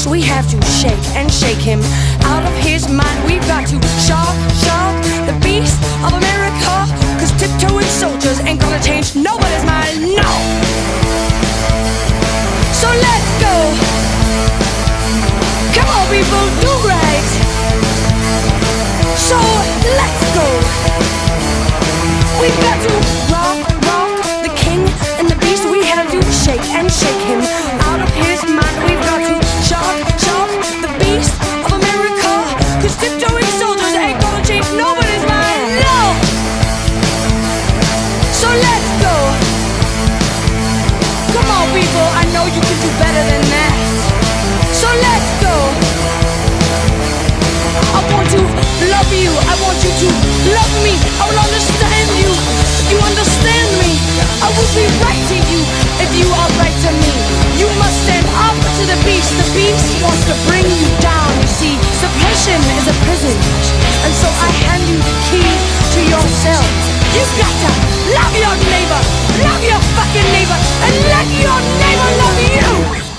We have to shake and shake him out of his mind. We've got to shock the beast of America, 'cause tiptoeing soldiers ain't gonna change nobody's mind, no! So let's go. Come on people, do right. So let's go. We've got to rock the king and the beast. We have to shake and shake him out of his mind. We've got to shock the beast of America, 'cause tiptoeing soldiers ain't gonna change nobody's mind, no! So let's go. Come on people, I know you can do better than that. So let's go. I want to love you, I want you to love me. I will understand you if you understand me. I will be right to you if you are right to me. You must stand up to the beast. The beast wants to bring you down. You see, suppression is a prison, and so I hand you the key to yourself. You've got to love your neighbor, love your fucking neighbor, and let your neighbor love you.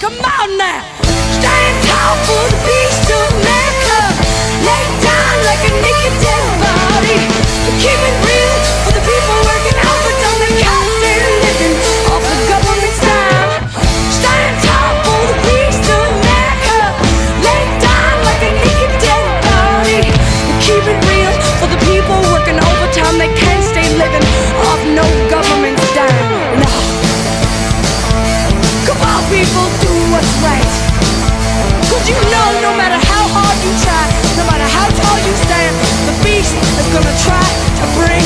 Come on now, stand tall for the beast of America. Lay down like a naked dead body. Keep it real for the people working overtime. They can't stay living off the government's dime. Stand tall for the beast of America. Lay down like a naked dead body. Keep it real for the people working overtime. They can't stay living off no government's dime. No. Come on people, do what's right. 'Cause you know no matter how hard you try, no matter how tall you stand, the beast is gonna try to bring